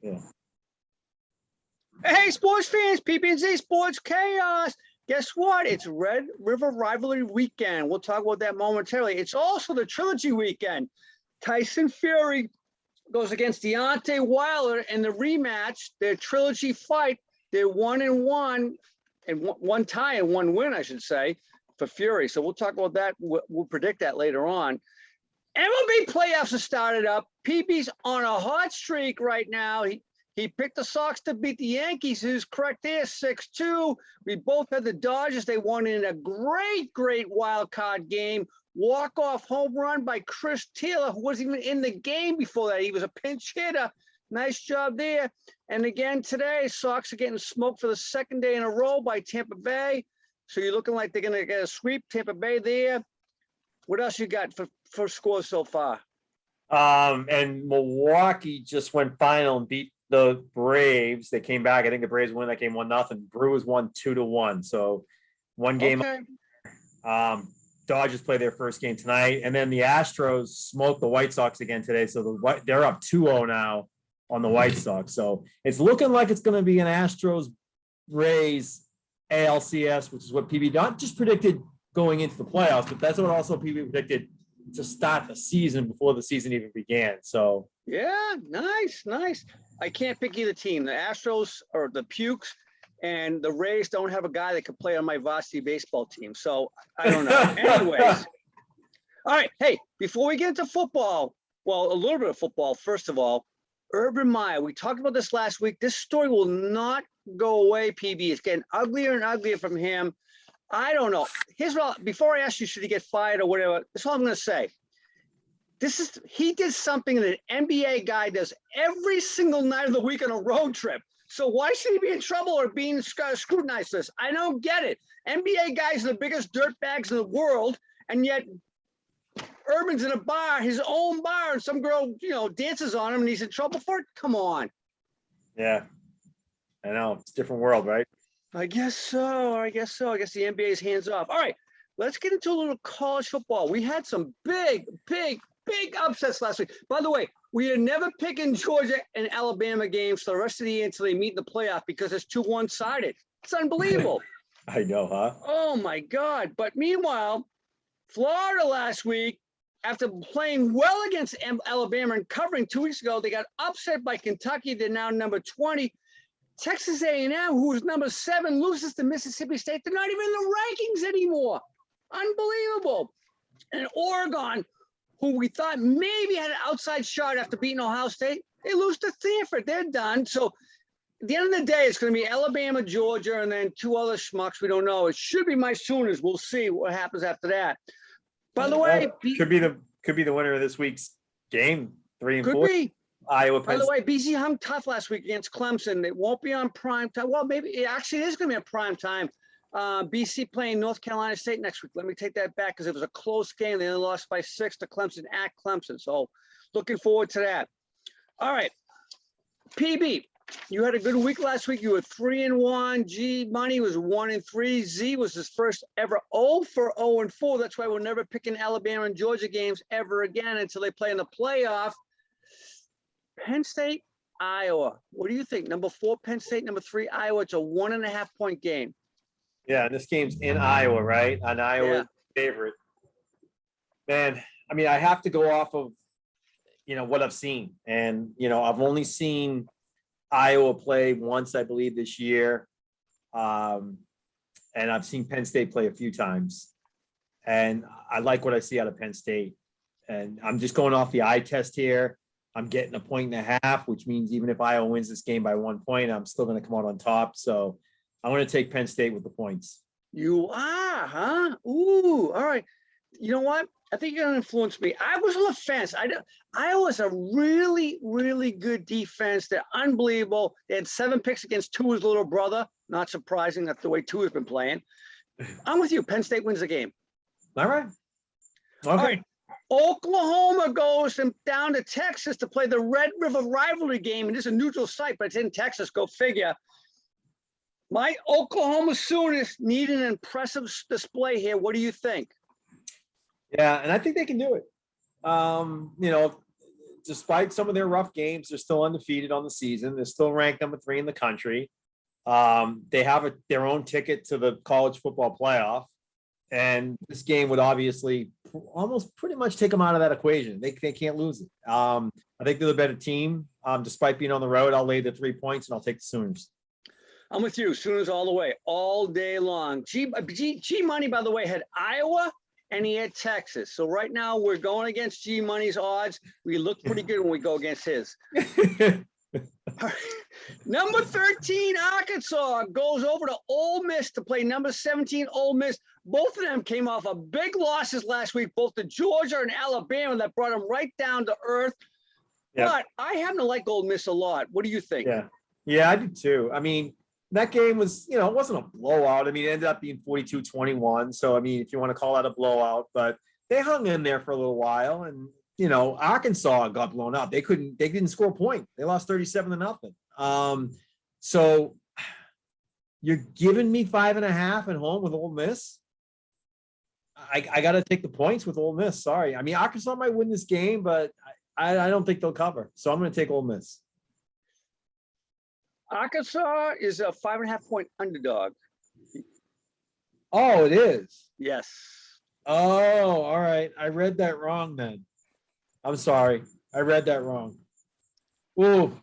Yeah. Hey, sports fans, PB&Z Sports Chaos. Guess what? It's Red River Rivalry weekend. We'll talk about that momentarily. It's also the trilogy weekend. Tyson Fury goes against Deontay Wilder in the rematch, their trilogy fight. They're 1-1, and one tie and one win, I should say, for Fury. So we'll talk about that. We'll predict that later on. MLB playoffs have started up. PB's on a hot streak right now. He picked the Sox to beat the Yankees. Who's correct there, 6-2. We both had the Dodgers. They won in a great wild card game. Walk-off home run by Chris Taylor, who wasn't even in the game before that. He was a pinch hitter. Nice job there. And again today, Sox are getting smoked for the second day in a row by Tampa Bay. So you're looking like they're going to get a sweep. Tampa Bay there. What else you got for scores so far? And Milwaukee just went final and beat the Braves. They came back. I think the Braves won that game 1-0. Brewers won 2-1. So one game. Okay. Dodgers play their first game tonight, and then the Astros smoked the White Sox again today. So they're up 2-0 now on the White Sox. So it's looking like it's going to be an Astros Rays ALCS, which is what PB not just predicted going into the playoffs, but that's what also PB predicted to start the season before the season even began. So yeah, nice. I can't pick either team. The Astros or the Pukes, and the Rays don't have a guy that could play on my varsity baseball team. So I don't know. Anyways. All right. Hey, before we get into football, well, a little bit of football, first of all, Urban Meyer, we talked about this last week. This story will not go away, PB. It's getting uglier and uglier from him. I don't know. Here's what, before I ask you, should he get fired or whatever, that's all I'm going to say. He did something that an NBA guy does every single night of the week on a road trip. So why should he be in trouble or being scrutinized this? I don't get it. NBA guys are the biggest dirtbags in the world, and yet Urban's in a bar, his own bar, and some girl, dances on him, and he's in trouble for it? Come on. yeah, I know. It's a different world, right? I guess so. I guess the NBA's hands off. All right, let's get into a little college football. We had some big upsets last week. By the way, we are never picking Georgia and Alabama games for the rest of the year until they meet in the playoff because it's too one-sided. It's unbelievable. I know, huh? Oh, my God. But meanwhile, Florida last week, after playing well against Alabama and covering 2 weeks ago, they got upset by Kentucky. They're now number 20. Texas A&M, who was number 7, loses to Mississippi State. They're not even in the rankings anymore. Unbelievable. And Oregon, who we thought maybe had an outside shot after beating Ohio State, they lose to Stanford. They're done. So at the end of the day, it's going to be Alabama, Georgia, and then 2 other schmucks we don't know. It should be my Sooners. We'll see what happens after that. By the way, could be the winner of this week's game, 3 and 4. Could be. Iowa. By the way, BC hung tough last week against Clemson. It won't be on prime time. Well, maybe it actually is going to be on prime time. BC playing North Carolina State next week. Let me take that back because it was a close game. They only lost by 6 to Clemson at Clemson. So looking forward to that. All right. PB, you had a good week last week. You were 3-1. G Money was 1-3. Z was his first ever 0-4. That's why we're never picking Alabama and Georgia games ever again until they play in the playoff. Penn State, Iowa. What do you think? Number 4, Penn State. Number 3, Iowa. It's a 1.5-point game. Yeah, and this game's in Iowa, right? On Iowa's favorite. Man, I mean, I have to go off of, what I've seen. And, I've only seen Iowa play once, I believe, this year. And I've seen Penn State play a few times. And I like what I see out of Penn State. And I'm just going off the eye test here. I'm getting a 1.5, which means even if Iowa wins this game by 1 point, I'm still going to come out on top. So I'm going to take Penn State with the points. You are, huh? Ooh, all right. You know what? I think you're going to influence me. I was on the fence. Iowa's a really, really good defense. They're unbelievable. They had 7 picks against Tua's little brother. Not surprising. That's the way Tua's been playing. I'm with you. Penn State wins the game. All right. Okay. All right. Oklahoma goes down to Texas to play the Red River Rivalry game. And it's a neutral site, but it's in Texas. Go figure. My Oklahoma Sooners need an impressive display here. What do you think? Yeah, and I think they can do it. despite some of their rough games, they're still undefeated on the season. They're still ranked number 3 in the country. They have their own ticket to the college football playoff. And this game would obviously almost pretty much take them out of that equation. They can't lose it. I think they're the better team. Despite being on the road, I'll lay the 3 points and I'll take the Sooners. I'm with you. Sooners all the way, all day long. G Money, by the way, had Iowa and he had Texas. So right now we're going against G Money's odds. We look pretty good when we go against his. Number 13, Arkansas goes over to Ole Miss to play number 17, Ole Miss. Both of them came off of big losses last week, both to Georgia and Alabama, that brought them right down to earth. Yep. But I happen to like Ole Miss a lot. What do you think? Yeah, I do too. I mean, that game was, it wasn't a blowout. I mean, it ended up being 42-21. So, I mean, if you want to call that a blowout, but they hung in there for a little while. And, Arkansas got blown out. They didn't score a point. They lost 37-0. So you're giving me 5.5 at home with Ole Miss. I got to take the points with Ole Miss. Sorry. I mean, Arkansas might win this game, but I don't think they'll cover. So I'm going to take Ole Miss. Arkansas is a 5.5 point underdog. Oh, it is. Yes. Oh, all right. I read that wrong then. I'm sorry. I read that wrong. Ooh,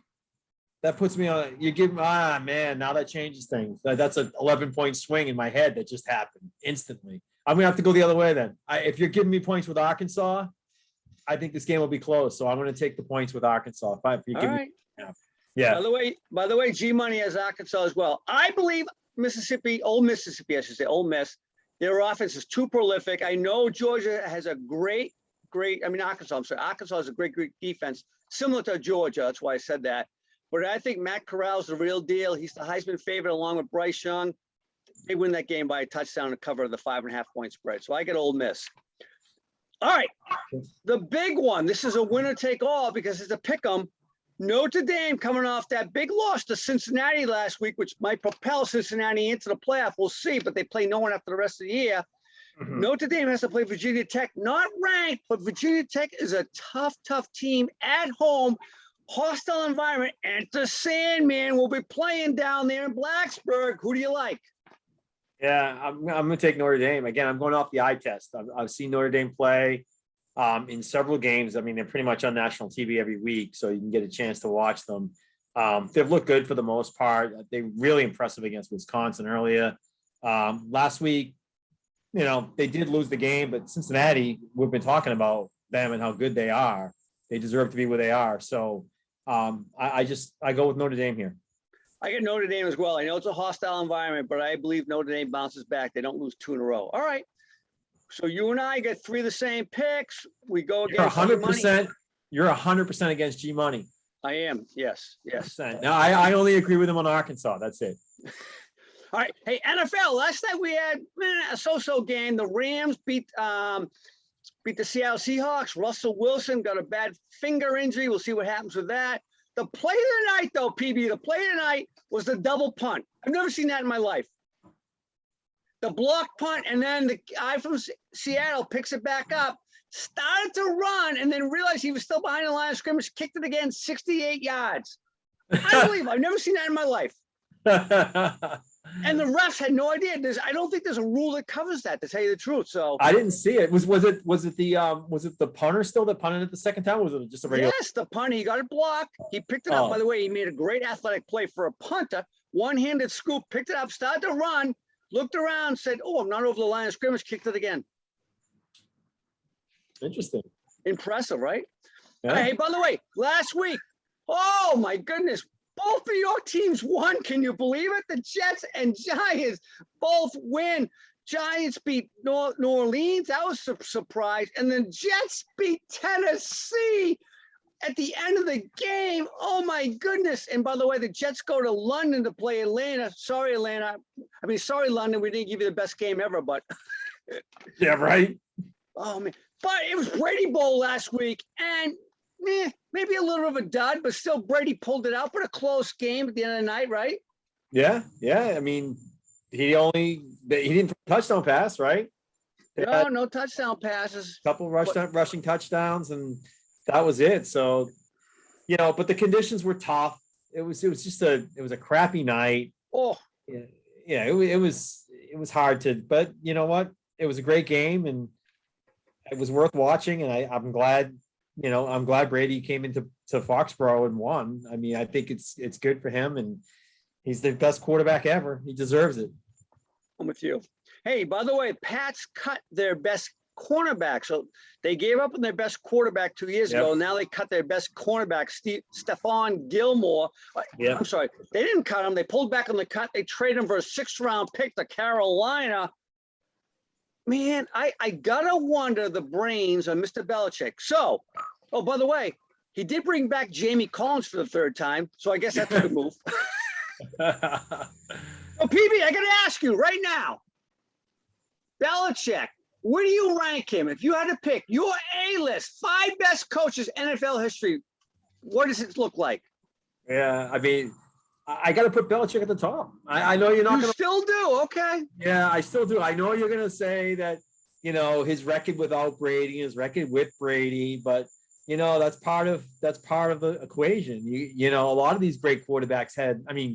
that puts me on. You give man. Now that changes things. That's an 11-point swing in my head that just happened instantly. I'm gonna have to go the other way then. If you're giving me points with Arkansas, I think this game will be close. So I'm going to take the points with Arkansas. All right. Yeah. By the way, G Money has Arkansas as well. I believe Ole Mississippi, I should say, Ole Miss. Their offense is too prolific. I know Georgia has a Arkansas has a great defense, similar to Georgia. That's why I said that. But I think Matt Corral's the real deal. He's the Heisman favorite along with Bryce Young. They win that game by a touchdown to cover the 5.5 point spread. So I get Ole Miss. All right. The big one. This is a winner take all because it's a pick 'em. Notre Dame coming off that big loss to Cincinnati last week, which might propel Cincinnati into the playoff. We'll see, but they play no one after the rest of the year. Mm-hmm. Notre Dame has to play Virginia Tech, not ranked, but Virginia Tech is a tough team at home, hostile environment. And the Sandman will be playing down there in Blacksburg. Who do you like? Yeah, I'm going to take Notre Dame. Again, I'm going off the eye test. I've seen Notre Dame play in several games. I mean, they're pretty much on national TV every week, so you can get a chance to watch them. They've looked good for the most part. They're really impressive against Wisconsin earlier. Last week, they did lose the game, but Cincinnati, we've been talking about them and how good they are. They deserve to be where they are. So I go with Notre Dame here. I get Notre Dame as well. I know it's a hostile environment, but I believe Notre Dame bounces back. They don't lose 2 in a row. All right. So you and I get 3 of the same picks. We go against 100%. You're 100% against G Money. I am. Yes. Now I only agree with him on Arkansas. That's it. All right. Hey, NFL. Last night we had a so-so game. The Rams beat the Seattle Seahawks. Russell Wilson got a bad finger injury. We'll see what happens with that. The play of the night, though, PB, the play of the night was the double punt. I've never seen that in my life. The block punt, and then the guy from Seattle picks it back up, started to run, and then realized he was still behind the line of scrimmage, kicked it again, 68 yards. Unbelievable. I've never seen that in my life. And the refs had no idea. I don't think there's a rule that covers that, to tell you the truth. So I didn't see it. Was it the punter still that punted it the second time? Or was it just a regular? Yes, the punter. He got it blocked. He picked it up. By the way, he made a great athletic play for a punter. One-handed scoop, picked it up, started to run, looked around, said, "Oh, I'm not over the line of scrimmage." Kicked it again. Interesting. Impressive, right? Yeah. Hey, by the way, last week, oh my goodness. Both of your teams won. Can you believe it? The Jets and Giants both win. Giants beat New Orleans. That was a surprise. And then Jets beat Tennessee at the end of the game. Oh, my goodness. And by the way, the Jets go to London to play Atlanta. Sorry, Atlanta. Sorry, London. We didn't give you the best game ever, but. Yeah, right. Oh, man. But it was Brady Bowl last week. And maybe a little of a dud, but still Brady pulled it out. But a close game at the end of the night, right? Yeah. I mean, he didn't touchdown pass, right? No touchdown passes. A couple rushing touchdowns, and that was it. So, but the conditions were tough. It was a crappy night. Oh, Yeah, it was hard to, but you know what? It was a great game and it was worth watching. And I'm glad, I'm glad Brady came into Foxborough and won. I mean, I think it's good for him and he's the best quarterback ever. He deserves it. I'm with you. Hey, by the way, Pats cut their best cornerback. So they gave up on their best quarterback 2 years ago. Now they cut their best cornerback, Stephon Gilmore. Yeah. I'm sorry. They didn't cut him. They pulled back on the cut. They traded him for a 6th-round pick to Carolina. Man, I gotta wonder the brains of Mr. Belichick. So, oh, by the way, he did bring back Jamie Collins for the 3rd time. So I guess that's a good move. Oh, PB, I gotta ask you right now. Belichick, where do you rank him? If you had to pick your A-list, 5 best coaches NFL history, what does it look like? Yeah, I mean, I got to put Belichick at the top. I know you're not going to. Still do, okay. Yeah, I still do. I know you're going to say that, his record without Brady, his record with Brady, but that's part of the equation. A lot of these great quarterbacks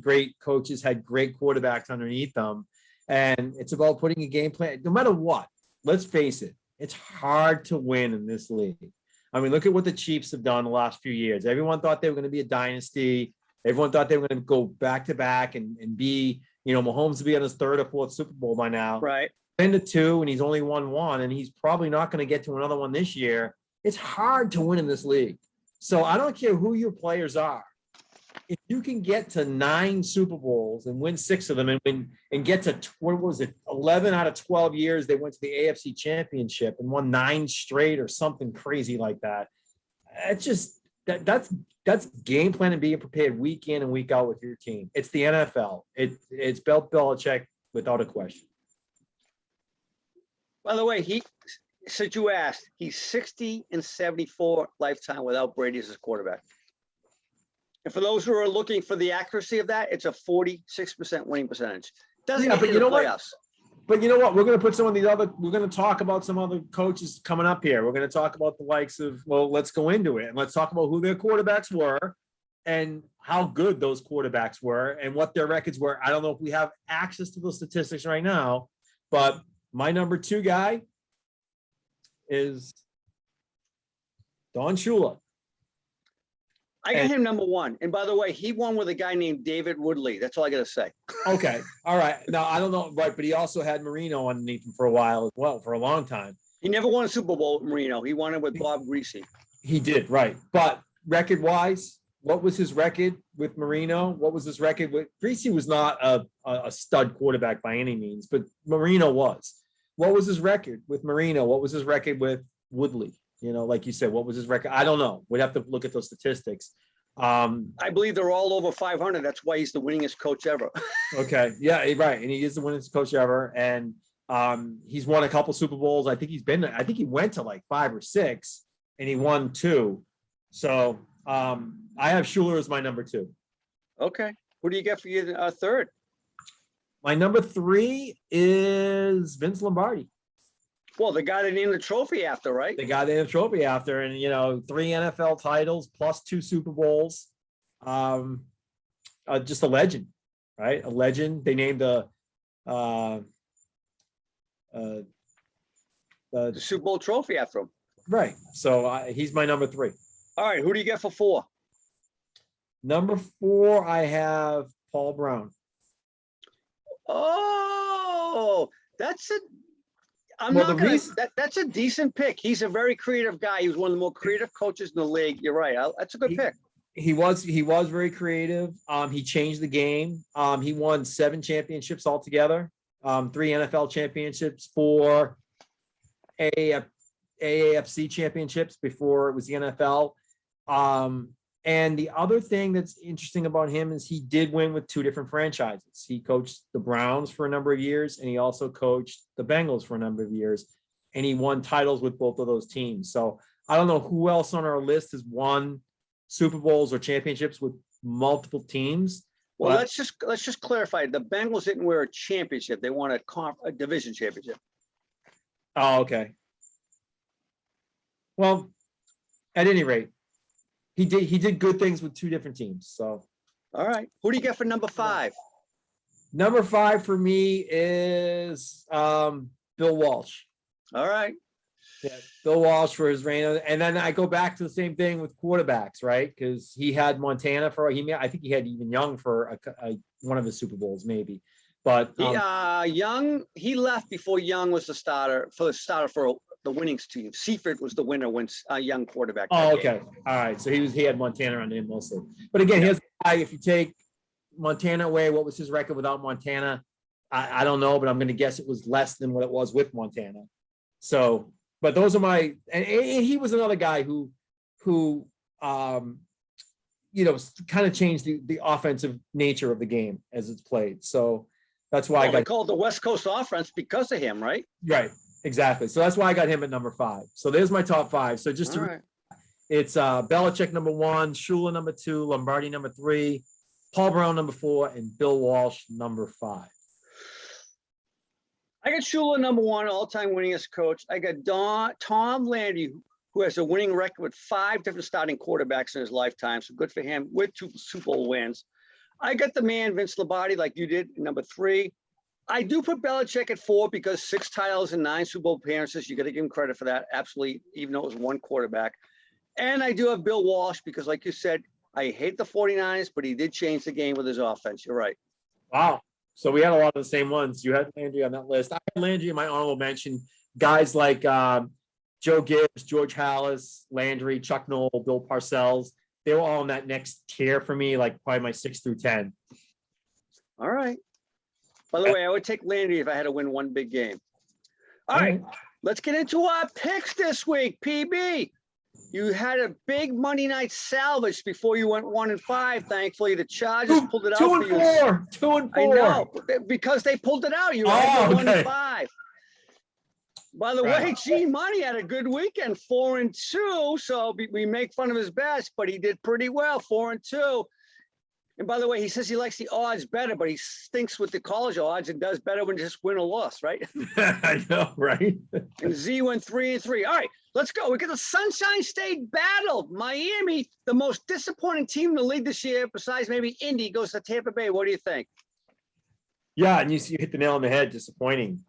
great coaches had great quarterbacks underneath them, and it's about putting a game plan. No matter what, let's face it, it's hard to win in this league. I mean, look at what the Chiefs have done the last few years. Everyone thought they were going to be a dynasty. Everyone thought they were going to go back to back and be, Mahomes to be on his 3rd or 4th Super Bowl by now. Right. 10-2, and he's only won 1, and he's probably not going to get to another one this year. It's hard to win in this league. So I don't care who your players are. If you can get to 9 Super Bowls and win 6 of them and get to, 11 out of 12 years they went to the AFC Championship and won 9 straight or something crazy like that. It's just that's game plan and being prepared week in and week out with your team. It's the NFL. It's Bill Belichick without a question. By the way, since you asked, he's 60-74 lifetime without Brady as his quarterback. And for those who are looking for the accuracy of that, it's a 46% winning percentage. Doesn't get you the playoffs. But you know what? We're going to put we're going to talk about some other coaches coming up here. We're going to talk about the likes of, let's go into it and let's talk about who their quarterbacks were and how good those quarterbacks were and what their records were. I don't know if we have access to those statistics right now, but my number 2 guy is Don Shula. I got him number 1. And by the way, he won with a guy named David Woodley. That's all I got to say. Okay. All right. Now, I don't know, right, but he also had Marino underneath him for a while as well, for a long time. He never won a Super Bowl with Marino. He won it with Bob Greasy. He did, right. But record-wise, what was his record with Marino? What was his record with Greasy? Was not a stud quarterback by any means, but Marino was. What was his record with Marino? What was his record with Woodley? Like you said, what was his record? I don't know. We'd have to look at those statistics. I believe they're all over 500. That's why he's the winningest coach ever. Okay. Yeah, right. And he is the winningest coach ever. And he's won a couple Super Bowls. I think he went to like 5 or 6 and he won 2. So I have Shula as my number 2. Okay. Who do you get for your 3rd? My number 3 is Vince Lombardi. Well, the guy they named the trophy after, right? The guy they named the trophy after, and 3 NFL titles plus 2 Super Bowls. Just a legend, right? A legend. They named the Super Bowl trophy after him. Right. So he's my number 3. All right. Who do you get for 4? Number 4, I have Paul Brown. Oh, that's a decent pick. He's a very creative guy. He was one of the more creative coaches in the league. You're right. That's a good pick. He was very creative. He changed the game. He won 7 championships altogether. 3 NFL championships, 4 AAFC championships before it was the NFL. And the other thing that's interesting about him is he did win with 2 different franchises. He coached the Browns for a number of years, and he also coached the Bengals for a number of years, and he won titles with both of those teams. So I don't know who else on our list has won Super Bowls or championships with multiple teams. Well, let's just clarify. The Bengals didn't win a championship. They won a division championship. Oh, okay. Well, at any rate, he did good things with two different teams. So, All right. Who do you get for number 5? number 5 for me is Bill Walsh. All right. Yeah, Bill Walsh for his reign, and then I go back to the same thing with quarterbacks, right? Because he had Montana I think he had even Young for one of his Super Bowls, maybe. But Young, he left before Young was the starter for the winning team. Seifert was the winner when Young quarterback. oh, okay, all right. So he had Montana on him mostly. But again, here's the guy. If you take Montana away, what was his record without Montana? I don't know, but I'm going to guess it was less than what it was with Montana. So. But those are my, and he was another guy who kind of changed the offensive nature of the game as it's played. So that's why I got called the West Coast offense because of him, right? Right, exactly. So that's why I got him at number 5. So there's my top 5. So just it's Belichick number 1, Shula number 2, Lombardi number 3, Paul Brown number 4, and Bill Walsh number 5. I got Shula number 1, all-time winningest coach. I got Tom Landry, who has a winning record with 5 different starting quarterbacks in his lifetime. So good for him with 2 Super Bowl wins. I got the man, Vince Lombardi, like you did, number 3. I do put Belichick at 4 because 6 titles and 9 Super Bowl appearances. You got to give him credit for that. Absolutely, even though it was 1 quarterback. And I do have Bill Walsh because, like you said, I hate the 49ers, but he did change the game with his offense. You're right. Wow. So we had a lot of the same ones. You had Landry on that list. I had Landry in my honorable mention. Guys like Joe Gibbs, George Halas, Landry, Chuck Noll, Bill Parcells. They were all in that next tier for me, like probably my 6 through 10. All right. By the way, I would take Landry if I had to win 1 big game. All right. Let's get into our picks this week, PB. You had a big Monday night salvage before you went 1-5. Thankfully, the Chargers pulled it out. 2 and 4. 2 and 4. I know, because they pulled it out. You were 1-5. By the way, G Money had a good weekend, 4-2. So we make fun of his best, but he did pretty well, 4-2. And by the way, he says he likes the odds better, but he stinks with the college odds and does better when just win or loss, right? I know, right? And Z went 3-3. All right, let's go. We got the Sunshine State battle. Miami, the most disappointing team in the league this year, besides maybe Indy, goes to Tampa Bay. What do you think? Yeah, and you hit the nail on the head. Disappointing.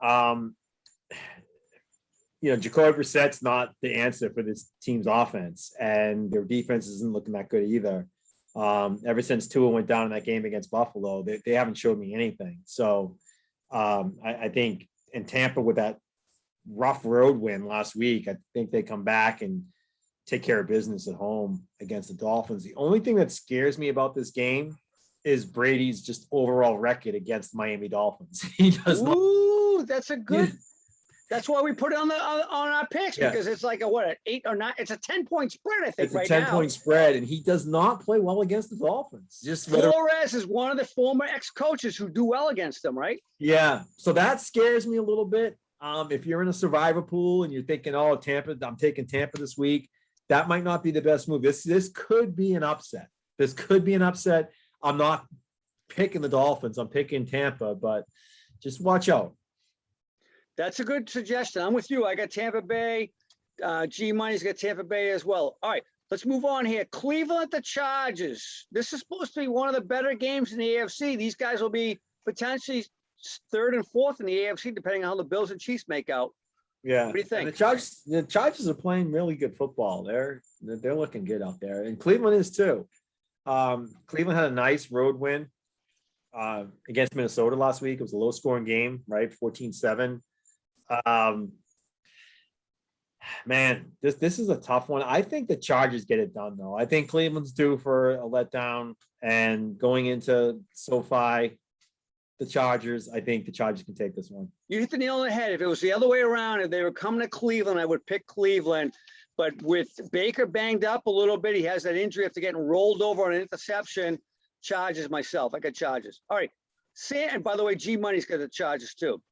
Jacoby Brissett's not the answer for this team's offense, and their defense isn't looking that good either. Ever since Tua went down in that game against Buffalo, they haven't showed me anything. So I think in Tampa with that rough road win last week, I think they come back and take care of business at home against the Dolphins. The only thing that scares me about this game is Brady's just overall record against Miami Dolphins. He does not. Ooh, that's a good. That's why we put it on our picks, because it's like an 8 or 9. It's a 10-point spread, I think. It's a 10-point spread, and he does not play well against the Dolphins. Flores is one of the former ex-coaches who do well against them, right? Yeah, so that scares me a little bit. If you're in a survivor pool and you're thinking, "Oh, Tampa, I'm taking Tampa this week," that might not be the best move. This could be an upset. This could be an upset. I'm not picking the Dolphins. I'm picking Tampa, but just watch out. That's a good suggestion. I'm with you. I got Tampa Bay. G Money's got Tampa Bay as well. All right, let's move on here. Cleveland at the Chargers. This is supposed to be one of the better games in the AFC. These guys will be potentially 3rd and 4th in the AFC, depending on how the Bills and Chiefs make out. Yeah. What do you think? And the Chargers are playing really good football. They're looking good out there, and Cleveland is too. Cleveland had a nice road win against Minnesota last week. It was a low-scoring game, right? 14-7. Man, this is a tough one. I think the Chargers get it done, though. I think Cleveland's due for a letdown, and going into SoFi, the Chargers, I think the Chargers can take this one. You hit the nail on the head. If it was the other way around, if they were coming to Cleveland, I would pick Cleveland. But with Baker banged up a little bit, he has that injury after getting rolled over on an interception. Chargers myself. I got Chargers. All right. And by the way, G Money's got the Chargers too.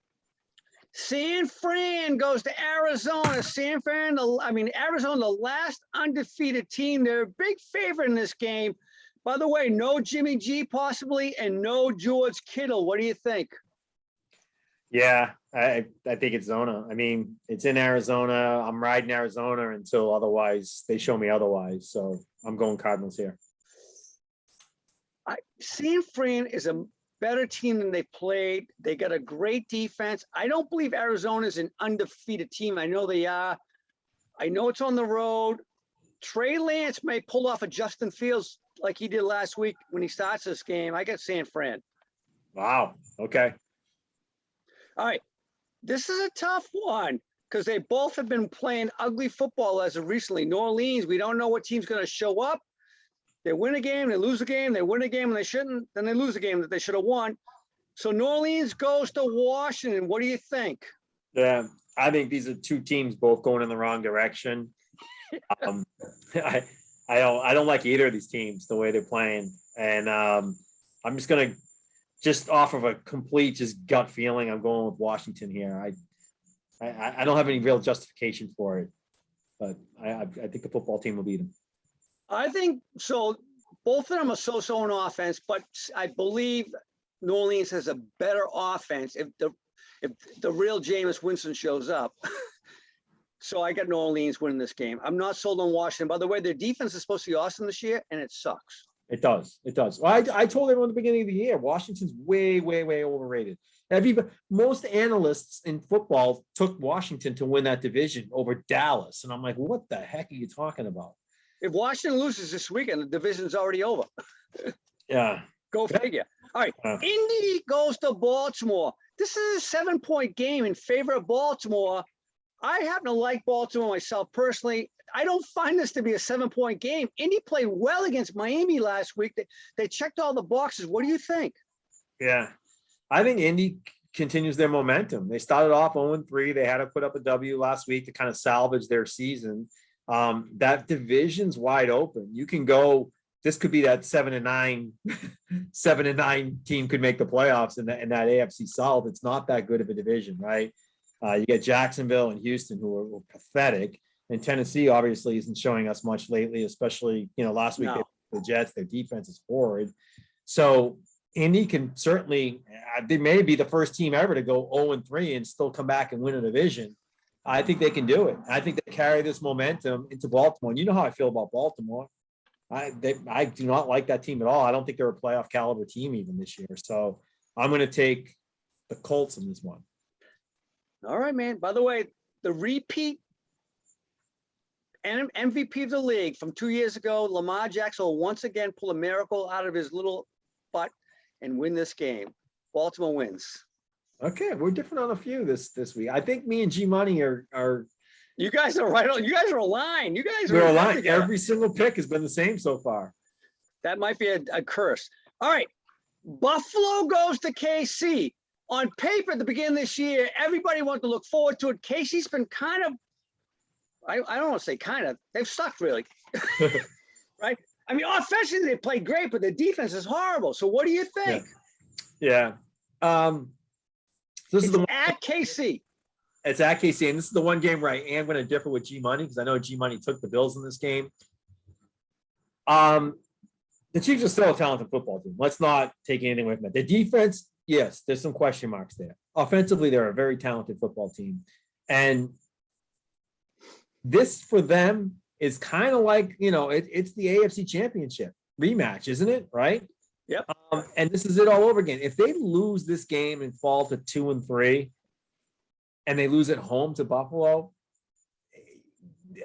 San Fran goes to Arizona. Arizona, the last undefeated team. They're a big favorite in this game. By the way, no Jimmy G possibly, and no George Kittle. What do you think? Yeah, I think it's Zona. I mean, it's in Arizona. I'm riding Arizona until otherwise they show me otherwise. So I'm going Cardinals here. San Fran is a better team than they played. They got a great defense. I don't believe Arizona is an undefeated team. I know they are. I know it's on the road. Trey Lance may pull off a Justin Fields like he did last week when he starts this game. I got San Fran. Wow. Okay. All right. This is a tough one because they both have been playing ugly football as of recently. New Orleans, we don't know what team's going to show up. They win a game, they lose a game, they win a game and they shouldn't, then they lose a game that they should have won. So New Orleans goes to Washington. What do you think? Yeah, I think these are two teams both going in the wrong direction. I don't like either of these teams the way they're playing, and I'm just gonna off of a complete gut feeling. I'm going with Washington here. I don't have any real justification for it, but I think the football team will beat them. I think so. Both of them are so-so on offense, but I believe New Orleans has a better offense if the real Jameis Winston shows up. So I got New Orleans winning this game. I'm not sold on Washington. By the way, their defense is supposed to be awesome this year, and it sucks. It does. It does. Well, I told everyone at the beginning of the year, Washington's way, way, way overrated. Most analysts in football took Washington to win that division over Dallas. And I'm like, what the heck are you talking about? If Washington loses this weekend, the division's already over. Yeah. Go figure. All right. Indy goes to Baltimore. This is a 7-point game in favor of Baltimore. I happen to like Baltimore myself personally. I don't find this to be a 7-point game. Indy played well against Miami last week. They checked all the boxes. What do you think? Yeah. I think Indy continues their momentum. They started off 0-3. They had to put up a W last week to kind of salvage their season. That division's wide open. You can go, this could be that 7-9 team could make the playoffs in that AFC South. It's not that good of a division, right? You get Jacksonville and Houston who are pathetic, and Tennessee obviously isn't showing us much lately, especially, last week the Jets, their defense is horrid. So Indy can certainly, they may be the first team ever to go 0-3 and still come back and win a division. I think they can do it. I think they carry this momentum into Baltimore. And you know how I feel about Baltimore. I do not like that team at all. I don't think they're a playoff caliber team even this year. So I'm going to take the Colts in this one. All right, man. By the way, the repeat MVP of the league from 2 years ago, Lamar Jackson will once again pull a miracle out of his little butt and win this game. Baltimore wins. Okay, we're different on a few this week. I think me and G Money are. You guys are right on. You guys are aligned. We're aligned. Every single pick has been the same so far. That might be a curse. All right, Buffalo goes to KC. On paper, at the beginning of this year, everybody wanted to look forward to it. KC's been kind of, I don't want to say kind of, they've sucked really, right? I mean, offensively they play great, but the defense is horrible. So what do you think? Yeah. This is the at KC. It's at KC, and this is the one game where I am going to differ with G Money because I know G Money took the Bills in this game. The Chiefs are still a talented football team. Let's not take anything away from that. The defense, yes, there's some question marks there. Offensively, they're a very talented football team, and this for them is kind of like it's the AFC Championship rematch, isn't it? Right? Yep. And this is it all over again. If they lose this game and fall to 2-3, and they lose at home to Buffalo,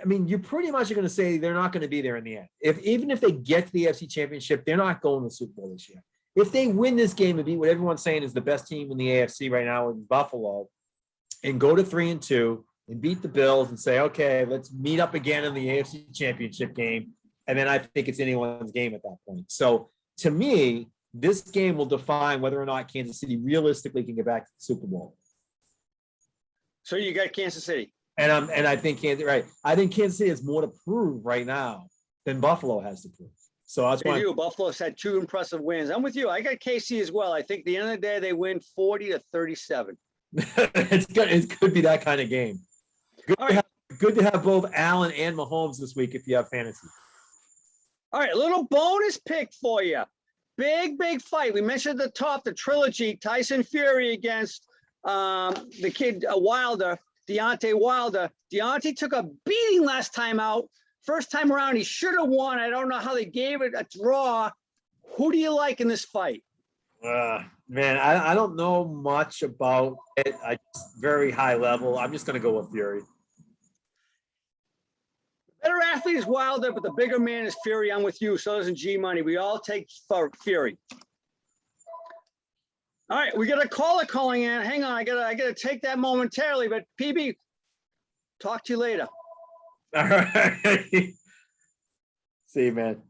I mean, you pretty much are going to say they're not going to be there in the end. Even if they get to the AFC Championship, they're not going to the Super Bowl this year. If they win this game and beat what everyone's saying is the best team in the AFC right now in Buffalo, and go to 3-2 and beat the Bills and say, okay, let's meet up again in the AFC Championship game, and then I think it's anyone's game at that point. So to me, this game will define whether or not Kansas City realistically can get back to the Super Bowl. So you got Kansas City. And I think I think Kansas City has more to prove right now than Buffalo has to prove. So that's why Buffalo's had 2 impressive wins. I'm with you. I got KC as well. I think at the end of the day they win 40-37. It could be that kind of game. Good to have both Allen and Mahomes this week if you have fantasy. All right, a little bonus pick for you. Big fight. We mentioned at the top the trilogy, Tyson Fury against the kid Wilder, Deontay Wilder. Deontay took a beating last time out. First time around, he should have won. I don't know how they gave it a draw. Who do you like in this fight? Man, I don't know much about it. I just very high level. I'm just gonna go with Fury. Better athlete is Wilder, but the bigger man is Fury. I'm with you. So doesn't G Money. We all take Fury. All right, we got a caller calling in. Hang on, I gotta take that momentarily. But PB, talk to you later. All right. See you, man.